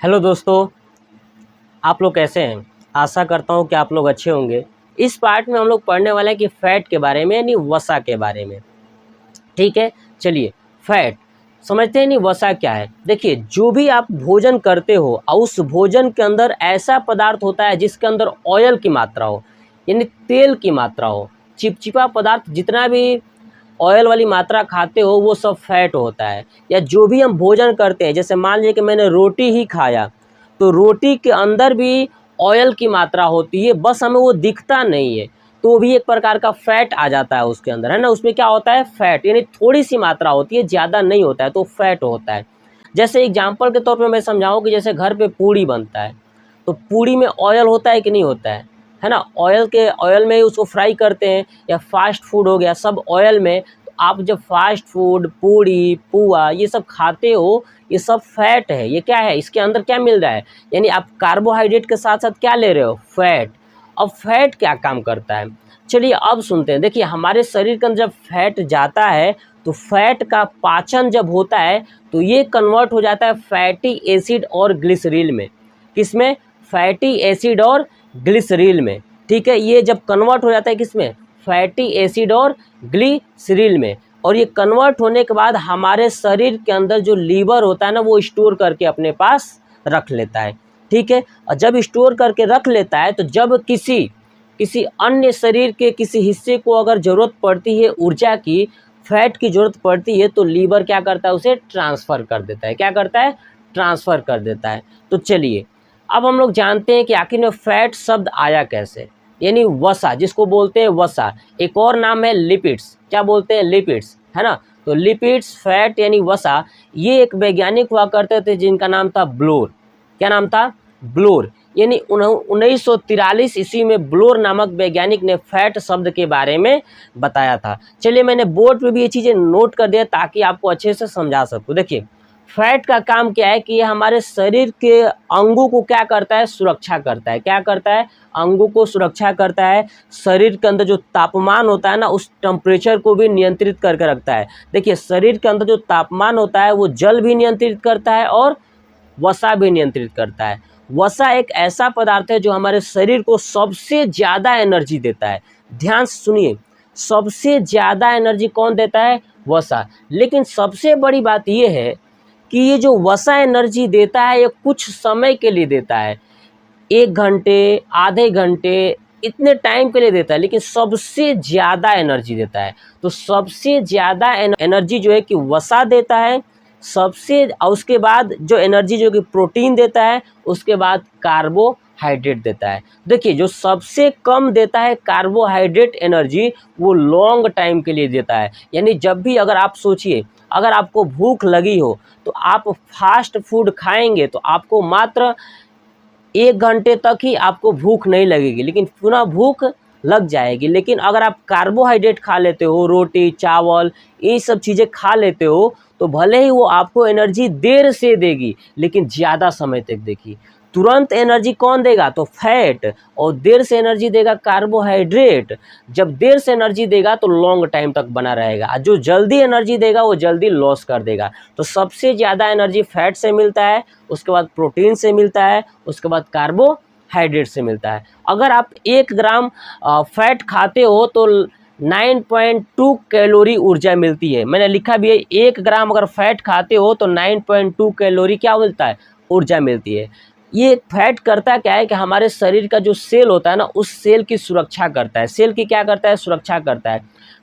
Hello दोस्तों, आप लोग कैसे हैं। आशा करता हूँ कि आप लोग अच्छे होंगे। इस पार्ट में हम लोग पढ़ने वाले हैं कि फैट के बारे में यानी वसा के बारे में। ठीक है, चलिए फैट समझते हैं। नहीं, वसा क्या है। देखिए, जो भी आप भोजन करते हो और उस भोजन के अंदर ऐसा पदार्थ होता है जिसके अंदर ऑयल की मात्रा हो, यानी तेल की मात्रा हो। चिपचिपा पदार्थ जितना भी ऑयल वाली मात्रा खाते हो वो सब फैट होता है। या जो भी हम भोजन करते हैं, जैसे मान लीजिए कि मैंने रोटी ही खाया, तो रोटी के अंदर भी ऑयल की मात्रा होती है, बस हमें वो दिखता नहीं है। तो भी एक प्रकार का फैट आ जाता है उसके अंदर, है ना। उसमें क्या होता है, फैट, यानी थोड़ी सी मात्रा होती है, ज़्यादा नहीं होता है, तो फैट होता है। जैसे एग्जाम्पल के तौर पे मैं समझाऊँ कि जैसे घर पे पूड़ी बनता है, तो पूड़ी में ऑयल होता है कि नहीं होता है ना। ऑयल में ही उसको फ्राई करते हैं। या फास्ट फूड हो गया, सब ऑयल में। तो आप जब फास्ट फूड, पूड़ी, पुआ ये सब खाते हो, ये सब फैट है। ये क्या है, इसके अंदर क्या मिल रहा है, यानी आप कार्बोहाइड्रेट के साथ साथ क्या ले रहे हो, फैट। अब फैट क्या काम करता है, चलिए अब सुनते हैं। देखिए, हमारे शरीर के अंदर जब फैट जाता है तो फैट का पाचन जब होता है तो ये कन्वर्ट हो जाता है फैटी एसिड और ग्लिसरील में। किसमें, फैटी एसिड और ग्लिसरील में। ठीक है, ये जब कन्वर्ट हो जाता है किसमें, फैटी एसिड और ग्लिसरील में। और ये कन्वर्ट होने के बाद हमारे शरीर के अंदर जो लीवर होता है ना, वो स्टोर करके अपने पास रख लेता है। ठीक है, और जब स्टोर करके रख लेता है तो जब किसी अन्य शरीर के किसी हिस्से को अगर ज़रूरत पड़ती है ऊर्जा की, फैट की ज़रूरत पड़ती है, तो लीवर क्या करता है, उसे ट्रांसफ़र कर देता है। क्या करता है, ट्रांसफ़र कर देता है। तो चलिए अब हम लोग जानते हैं कि आखिर में फैट शब्द आया कैसे, यानी वसा, जिसको बोलते हैं वसा। एक और नाम है लिपिड्स। क्या बोलते हैं, लिपिड्स, है ना। तो लिपिड्स, फैट यानी वसा। ये एक वैज्ञानिक हुआ करते थे जिनका नाम था ब्लोर। क्या नाम था, ब्लोर। यानी 1943 ईस्वी में ब्लोर नामक वैज्ञानिक ने फैट शब्द के बारे में बताया था। चलिए, मैंने बोर्ड पे भी ये चीज़ें नोट कर दिया ताकि आपको अच्छे से समझा सकूँ। देखिए, फैट का काम क्या है कि ये हमारे शरीर के अंगों को क्या करता है, सुरक्षा करता है। क्या करता है, अंगों को सुरक्षा करता है। शरीर के अंदर जो तापमान होता है ना, उस टेम्परेचर को भी नियंत्रित करके रखता है। देखिए, शरीर के अंदर जो तापमान होता है वो जल भी नियंत्रित करता है और वसा भी नियंत्रित करता है। वसा एक ऐसा पदार्थ है जो हमारे शरीर को सबसे ज़्यादा एनर्जी देता है। ध्यान से सुनिए, सबसे ज़्यादा एनर्जी कौन देता है, वसा। लेकिन सबसे बड़ी बात यह है कि ये जो वसा एनर्जी देता है ये कुछ समय के लिए देता है, 1 घंटे, आधे घंटे, इतने टाइम के लिए देता है, लेकिन सबसे ज़्यादा एनर्जी देता है। तो सबसे ज़्यादा एनर्जी जो है कि वसा देता है सबसे, और उसके बाद जो एनर्जी जो कि प्रोटीन देता है, उसके बाद कार्बोहाइड्रेट देता है। देखिए, जो सबसे कम देता है कार्बोहाइड्रेट एनर्जी, वो लॉन्ग टाइम के लिए देता है। यानी जब भी, अगर आप सोचिए, अगर आपको भूख लगी हो तो आप फास्ट फूड खाएंगे तो आपको मात्र 1 घंटे तक ही आपको भूख नहीं लगेगी, लेकिन पुनः भूख लग जाएगी। लेकिन अगर आप कार्बोहाइड्रेट खा लेते हो, रोटी, चावल, ये सब चीज़ें खा लेते हो, तो भले ही वो आपको एनर्जी देर से देगी लेकिन ज़्यादा समय तक देगी। तुरंत एनर्जी कौन देगा, तो फैट, और देर से एनर्जी देगा कार्बोहाइड्रेट। जब देर से एनर्जी देगा तो लॉन्ग टाइम तक बना रहेगा, और जो जल्दी एनर्जी देगा वो जल्दी लॉस कर देगा। तो सबसे ज़्यादा एनर्जी फैट से मिलता है, उसके बाद प्रोटीन से मिलता है, उसके बाद कार्बोहाइड्रेट से मिलता है। अगर आप 1 ग्राम फैट खाते हो तो 9.2 कैलोरी ऊर्जा मिलती है। मैंने लिखा भी है, 1 ग्राम अगर फैट खाते हो तो 9.2 कैलोरी क्या मिलता है, ऊर्जा मिलती है। ये फैट करता क्या है कि हमारे शरीर का जो सेल होता है ना, उस सेल की सुरक्षा करता है। सेल की क्या करता है, सुरक्षा करता है।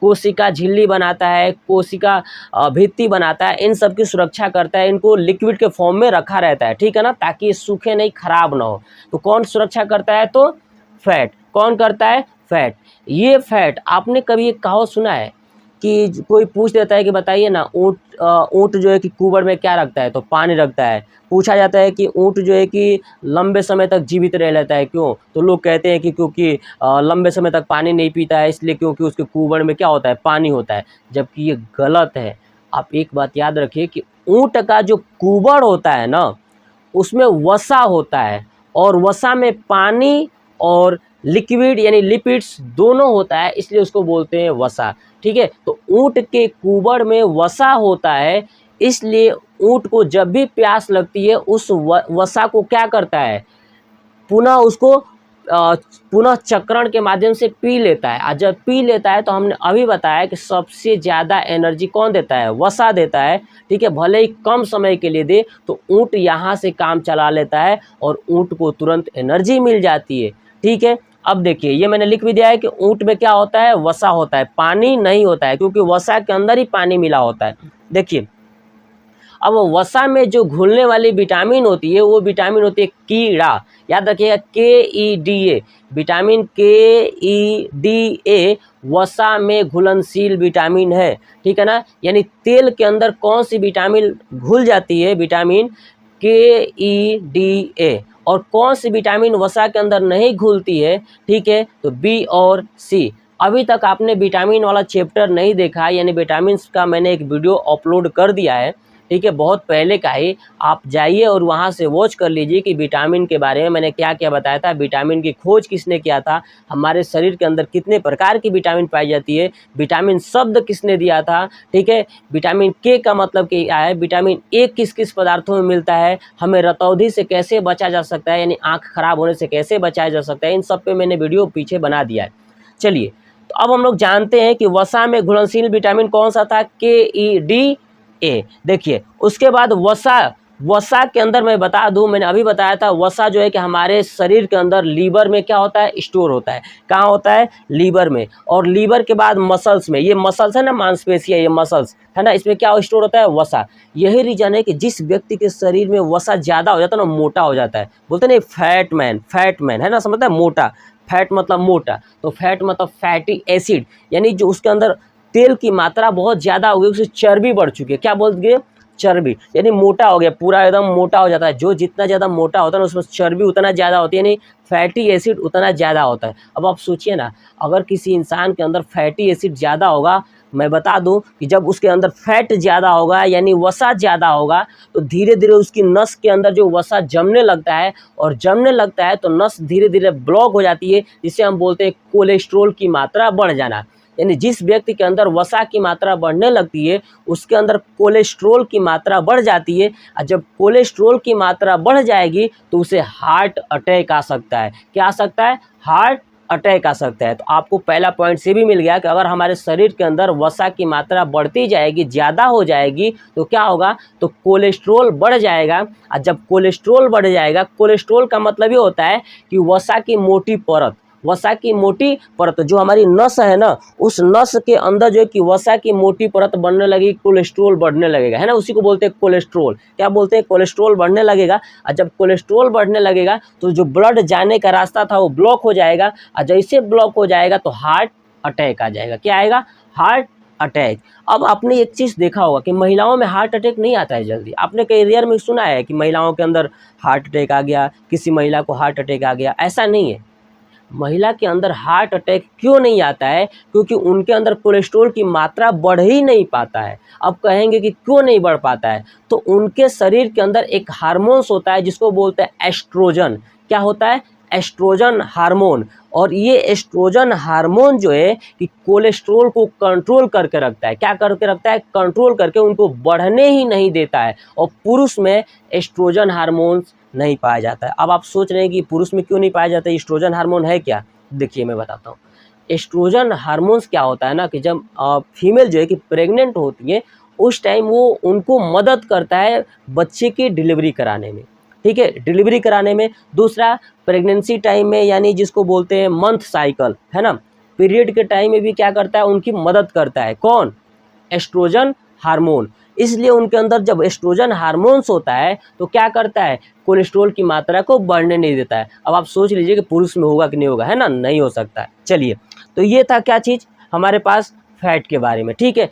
कोशिका झिल्ली बनाता है, कोशिका भित्ति बनाता है, इन सब की सुरक्षा करता है। इनको लिक्विड के फॉर्म में रखा रहता है, ठीक है ना, ताकि ये सूखे नहीं, खराब ना हो। तो कौन सुरक्षा करता है, तो फैट। कौन करता है, फैट। ये फैट, आपने कभी एक कहावत सुना है कि कोई पूछ देता है कि बताइए ना, ऊँट जो है कि कुबड़ में क्या रखता है, तो पानी रखता है। पूछा जाता है कि ऊँट जो है कि लंबे समय तक जीवित रह लेता है, क्यों, तो लोग कहते हैं कि क्योंकि लंबे समय तक पानी नहीं पीता है, इसलिए, क्योंकि उसके कुबड़ में क्या होता है, पानी होता है। जबकि ये गलत है। आप एक बात याद रखिए कि ऊँट का जो कुबड़ होता है ना, उसमें वसा होता है, और वसा में पानी और लिक्विड यानी लिपिड्स दोनों होता है, इसलिए उसको बोलते हैं वसा। ठीक है, तो ऊँट के कुबड़ में वसा होता है, इसलिए ऊँट को जब भी प्यास लगती है उस वसा को क्या करता है, पुनः उसको पुनः चक्रण के माध्यम से पी लेता है। और जब पी लेता है तो हमने अभी बताया कि सबसे ज़्यादा एनर्जी कौन देता है, वसा देता है। ठीक है, भले ही कम समय के लिए दे तो ऊँट यहाँ से काम चला लेता है और ऊँट को तुरंत एनर्जी मिल जाती है। ठीक है, अब देखिए ये मैंने लिख भी दिया है कि ऊँट में क्या होता है, वसा होता है, पानी नहीं होता है, क्योंकि वसा के अंदर ही पानी मिला होता है। देखिए अब वसा में जो घुलने वाली विटामिन होती है वो विटामिन होती है कीड़ा। याद रखिएगा KEDA, विटामिन KEDA वसा में घुलनशील विटामिन है। ठीक है ना, यानी तेल के अंदर कौन सी विटामिन घुल जाती है, विटामिन KEDA। और कौन सी विटामिन वसा के अंदर नहीं घुलती है, ठीक है, तो B और C। अभी तक आपने विटामिन वाला चैप्टर नहीं देखा, यानी विटामिन का मैंने एक वीडियो अपलोड कर दिया है। ठीक है, बहुत पहले का ही, आप जाइए और वहाँ से वॉच कर लीजिए कि विटामिन के बारे में मैंने क्या क्या बताया था, विटामिन की खोज किसने किया था, हमारे शरीर के अंदर कितने प्रकार की विटामिन पाई जाती है, विटामिन शब्द किसने दिया था। ठीक है, विटामिन के का मतलब क्या है, विटामिन ए किस किस पदार्थों में मिलता है, हमें रतौंधी से कैसे बचा जा सकता है, यानी आँख खराब होने से कैसे बचाया जा सकता है, इन सब पे मैंने वीडियो पीछे बना दिया है। चलिए, तो अब हम लोग जानते हैं कि वसा में घुलनशील विटामिन कौन सा था, KEDA। देखिए उसके बाद वसा के अंदर मैं बता दूं, मैंने अभी बताया था, वसा जो है कि हमारे शरीर के अंदर लीवर में क्या होता है, स्टोर होता है। कहाँ होता है, लीवर में। और लीवर के बाद मसल्स में, ये मसल्स है ना, मांसपेशियाँ, ये मसल्स है ना, इसमें क्या स्टोर होता है, वसा। यही रीजन है कि जिस व्यक्ति के शरीर में वसा ज़्यादा हो जाता है ना, मोटा हो जाता है। बोलते हैं फैट मैन है ना, समझता है, मोटा, फैट मतलब मोटा, तो फैट मतलब फैटी एसिड, यानी जो उसके अंदर तेल की मात्रा बहुत ज़्यादा हो गई, उससे चर्बी बढ़ चुकी है। क्या बोल गए, चर्बी, यानी मोटा हो गया, पूरा एकदम मोटा हो जाता है। जो जितना ज़्यादा मोटा होता है ना, उसमें चर्बी उतना ज़्यादा होती है, यानी फैटी एसिड उतना ज़्यादा होता है। अब आप सोचिए ना, अगर किसी इंसान के अंदर फैटी एसिड ज़्यादा होगा, मैं बता दूं कि जब उसके अंदर फैट ज़्यादा होगा यानी वसा ज़्यादा होगा, तो धीरे धीरे उसकी नस के अंदर जो वसा जमने लगता है, और जमने लगता है तो नस धीरे धीरे ब्लॉक हो जाती है, जिसे हम बोलते हैं कोलेस्ट्रॉल की मात्रा बढ़ जाना। यानी जिस व्यक्ति के अंदर वसा की मात्रा बढ़ने लगती है, उसके अंदर कोलेस्ट्रॉल की मात्रा बढ़ जाती है। और जब कोलेस्ट्रॉल की मात्रा बढ़ जाएगी तो उसे हार्ट अटैक आ सकता है। क्या आ सकता है, हार्ट अटैक आ सकता है। तो आपको पहला पॉइंट से भी मिल गया कि अगर हमारे शरीर के अंदर वसा की मात्रा बढ़ती जाएगी, ज़्यादा हो जाएगी, तो क्या होगा, तो कोलेस्ट्रॉल बढ़ जाएगा। और जब कोलेस्ट्रॉल बढ़ जाएगा, कोलेस्ट्रॉल का मतलब ये होता है कि वसा की मोटी परत, वसा की मोटी परत, जो हमारी नस है ना, उस नस के अंदर जो है कि वसा की मोटी परत बनने लगेगी, कोलेस्ट्रॉल बढ़ने लगेगा, है ना, उसी को बोलते हैं कोलेस्ट्रॉल। क्या बोलते हैं, कोलेस्ट्रॉल बढ़ने लगेगा। और जब कोलेस्ट्रॉल बढ़ने लगेगा तो जो ब्लड जाने का रास्ता था वो ब्लॉक हो जाएगा, और जैसे ब्लॉक हो जाएगा तो हार्ट अटैक आ जाएगा। क्या आएगा, हार्ट अटैक। अब आपने एक चीज़ देखा होगा कि महिलाओं में हार्ट अटैक नहीं आता है जल्दी। आपने कई रेयर में सुना है कि महिलाओं के अंदर हार्ट अटैक आ गया, किसी महिला को हार्ट अटैक आ गया, ऐसा नहीं है। महिला के अंदर हार्ट अटैक क्यों नहीं आता है, क्योंकि उनके अंदर कोलेस्ट्रॉल की मात्रा बढ़ ही नहीं पाता है। अब कहेंगे कि क्यों नहीं बढ़ पाता है, तो उनके शरीर के अंदर एक हार्मोन्स होता है जिसको बोलते हैं एस्ट्रोजन। क्या होता है, एस्ट्रोजन हार्मोन। और ये एस्ट्रोजन हार्मोन जो है कि कोलेस्ट्रॉल को कंट्रोल करके रखता है। क्या करके रखता है, कंट्रोल करके, उनको बढ़ने ही नहीं देता है। और पुरुष में एस्ट्रोजन हार्मोन्स नहीं पाया जाता है। अब आप सोच रहे हैं कि पुरुष में क्यों नहीं पाया जाता है, एस्ट्रोजन हार्मोन है क्या, देखिए मैं बताता हूँ। एस्ट्रोजन हार्मोन्स क्या होता है ना, कि जब फीमेल जो है कि प्रेग्नेंट होती है, उस टाइम वो उनको मदद करता है बच्चे की डिलीवरी कराने में। ठीक है, डिलीवरी कराने में। दूसरा, प्रेगनेंसी टाइम में, यानी जिसको बोलते हैं मंथ साइकिल, है ना, पीरियड के टाइम में भी क्या करता है, उनकी मदद करता है। कौन, एस्ट्रोजन हार्मोन। इसलिए उनके अंदर जब एस्ट्रोजन हार्मोन्स होता है तो क्या करता है, कोलेस्ट्रॉल की मात्रा को बढ़ने नहीं देता है। अब आप सोच लीजिए कि पुरुष में होगा कि नहीं होगा, है ना, नहीं हो सकता है। चलिए, तो ये था क्या चीज़ हमारे पास, फैट के बारे में। ठीक है,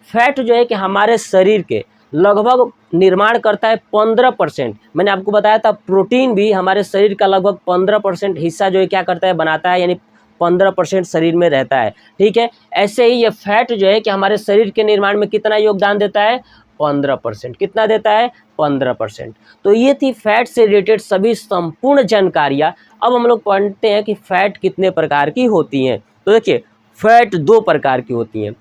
फैट जो है कि हमारे शरीर के लगभग निर्माण करता है 15%। मैंने आपको बताया था प्रोटीन भी हमारे शरीर का लगभग 15% हिस्सा जो है क्या करता है, बनाता है, यानी 15% शरीर में रहता है। ठीक है, ऐसे ही ये फैट जो है कि हमारे शरीर के निर्माण में कितना योगदान देता है, 15%। कितना देता है, 15%। तो ये थी फैट से रिलेटेड सभी संपूर्ण जानकारियाँ। अब हम लोग पढ़ते हैं कि फैट कितने प्रकार की होती हैं। तो देखिए, फैट 2 प्रकार की होती हैं,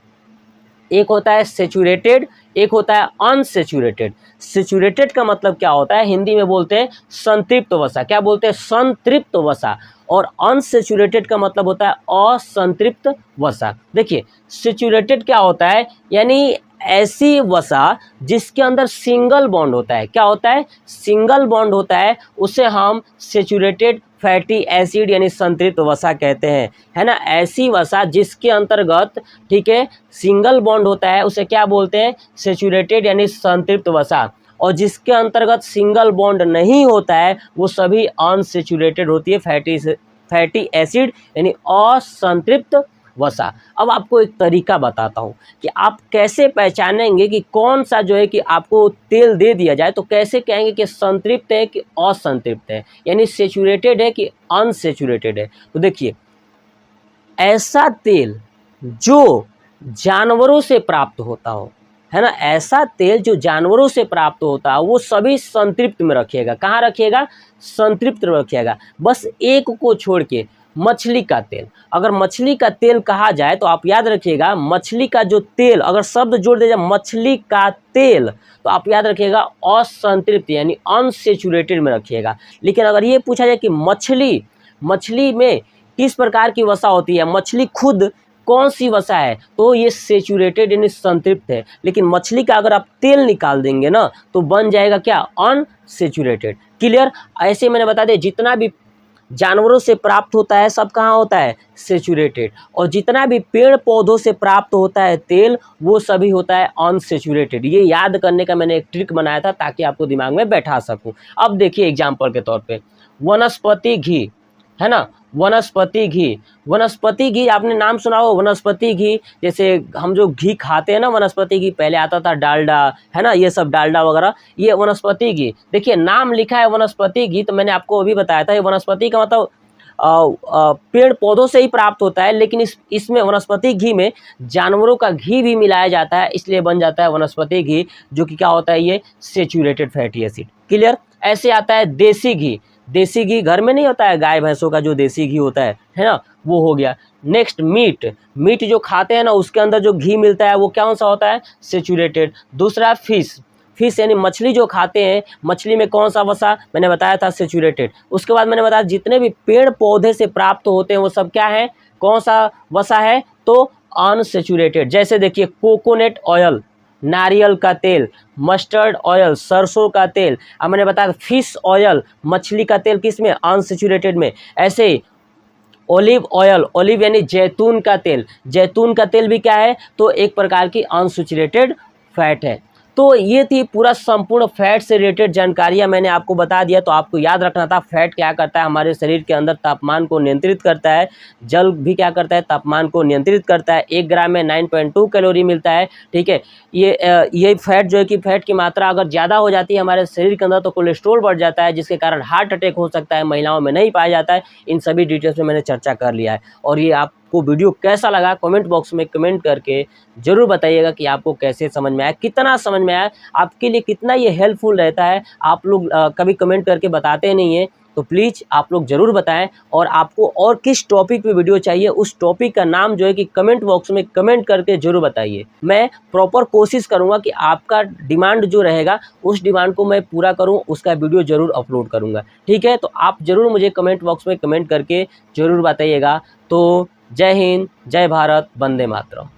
एक होता है सेचुरेटेड, एक होता है अनसेचुरेटेड। सेचुरेटेड का मतलब क्या होता है, हिंदी में बोलते हैं संतृप्त वसा। क्या बोलते हैं, संतृप्त वसा। और अनसेचुरेटेड का मतलब होता है असंतृप्त वसा। देखिए सेचुरेटेड क्या होता है, यानी ऐसी वसा जिसके अंदर सिंगल बॉन्ड होता है। क्या होता है, सिंगल बॉन्ड होता है, उसे हम सेचुरेटेड फैटी एसिड यानी संतृप्त वसा कहते हैं, है ना। ऐसी वसा जिसके अंतर्गत, ठीक है, सिंगल बॉन्ड होता है उसे क्या बोलते हैं, सेचुरेटेड यानी संतृप्त वसा। और जिसके अंतर्गत सिंगल बॉन्ड नहीं होता है वो सभी अनसेचुरेटेड होती है, फैटी एसिड यानी असंतृप्त वसा। अब आपको एक तरीका बताता हूँ कि आप कैसे पहचानेंगे कि कौन सा जो है कि आपको तेल दे दिया जाए तो कैसे कहेंगे कि संतृप्त है कि असंतृप्त है, यानी सेचुरेटेड है कि अनसेचुरेटेड है। तो देखिए ऐसा तेल जो जानवरों से प्राप्त होता हो, है ना, ऐसा तेल जो जानवरों से प्राप्त होता है वो सभी संतृप्त में रखिएगा। कहाँ रखिएगा, संतृप्त में रखिएगा। बस एक को छोड़ के, मछली का तेल। अगर मछली का तेल कहा जाए तो आप याद रखिएगा मछली का जो तेल, अगर शब्द जोड़ दिया जाए मछली का तेल तो आप याद रखिएगा असंतृप्त यानी अनसेचुरेटेड में रखिएगा। लेकिन अगर ये पूछा जाए कि मछली में किस प्रकार की वसा होती है, मछली खुद कौन सी वसा है, तो ये सेचुरेटेड यानी संतृप्त है। लेकिन मछली का अगर आप तेल निकाल देंगे ना तो बन जाएगा क्या, अनसेचुरेटेड। क्लियर। ऐसे मैंने बता दिया जितना भी जानवरों से प्राप्त होता है सब कहाँ होता है, सेचुरेटेड। और जितना भी पेड़ पौधों से प्राप्त होता है तेल वो सभी होता है अनसेचुरेटेड। ये याद करने का मैंने एक ट्रिक बनाया था ताकि आपको दिमाग में बैठा सकूं। अब देखिए एग्जाम्पल के तौर पे वनस्पति घी, है ना, वनस्पति घी आपने नाम सुना हो, वनस्पति घी। जैसे हम जो घी खाते हैं ना वनस्पति घी, पहले आता था डालडा, है ना, ये सब डालडा वगैरह, ये वनस्पति घी। देखिए नाम लिखा है वनस्पति घी, तो मैंने आपको अभी बताया था ये वनस्पति का मतलब पेड़ पौधों से ही प्राप्त होता है, लेकिन इसमें वनस्पति घी में जानवरों का घी भी मिलाया जाता है, इसलिए बन जाता है वनस्पति घी, जो कि क्या होता है, ये सेचुरेटेड फैटी एसिड। क्लियर। ऐसे आता है देसी घी। देसी घी घर में नहीं होता है, गाय भैंसों का जो देसी घी होता है ना, वो हो गया। नेक्स्ट मीट जो खाते हैं ना उसके अंदर जो घी मिलता है वो कौन सा होता है, सेचुरेटेड। दूसरा फिश यानी मछली जो खाते हैं, मछली में कौन सा वसा, मैंने बताया था सेचुरेटेड। उसके बाद मैंने बताया जितने भी पेड़ पौधे से प्राप्त होते हैं वो सब क्या है, कौन सा वसा है, तो अनसेचुरेटेड। जैसे देखिए कोकोनट ऑयल, नारियल का तेल, मस्टर्ड ऑयल, सरसों का तेल। अब मैंने बताया फिश ऑयल, मछली का तेल, किस में, अनसेचुरेटेड में। ऐसे ही ओलिव ऑयल, ओलिव यानी जैतून का तेल भी क्या है, तो एक प्रकार की अनसेचुरेटेड फैट है। तो ये थी पूरा संपूर्ण फैट से रिलेटेड जानकारियां मैंने आपको बता दिया। तो आपको याद रखना था फैट क्या करता है, हमारे शरीर के अंदर तापमान को नियंत्रित करता है। जल भी क्या करता है, तापमान को नियंत्रित करता है। 1 ग्राम में 9.2 कैलोरी मिलता है। ठीक है, ये फैट जो है कि फैट की मात्रा अगर ज़्यादा हो जाती है हमारे शरीर के अंदर तो कोलेस्ट्रॉल बढ़ जाता है, जिसके कारण हार्ट अटैक हो सकता है, महिलाओं में नहीं पाया जाता है। इन सभी डिटेल्स में मैंने चर्चा कर लिया है। और ये आपको वीडियो कैसा लगा कमेंट बॉक्स में कमेंट करके ज़रूर बताइएगा कि आपको कैसे समझ में आया, कितना समझ में आया, आपके लिए कितना ये हेल्पफुल रहता है। आप लोग कभी कमेंट करके बताते नहीं हैं, तो प्लीज़ आप लोग ज़रूर बताएं। और आपको और किस टॉपिक पे वीडियो चाहिए उस टॉपिक का नाम जो है कि कमेंट बॉक्स में कमेंट करके ज़रूर बताइए। मैं प्रॉपर कोशिश करूँगा कि आपका डिमांड जो रहेगा उस डिमांड को मैं पूरा करूँ, उसका वीडियो ज़रूर अपलोड करूँगा। ठीक है, तो आप ज़रूर मुझे कमेंट बॉक्स में कमेंट करके ज़रूर बताइएगा। तो जय हिंद, जय भारत, वंदे मातरम।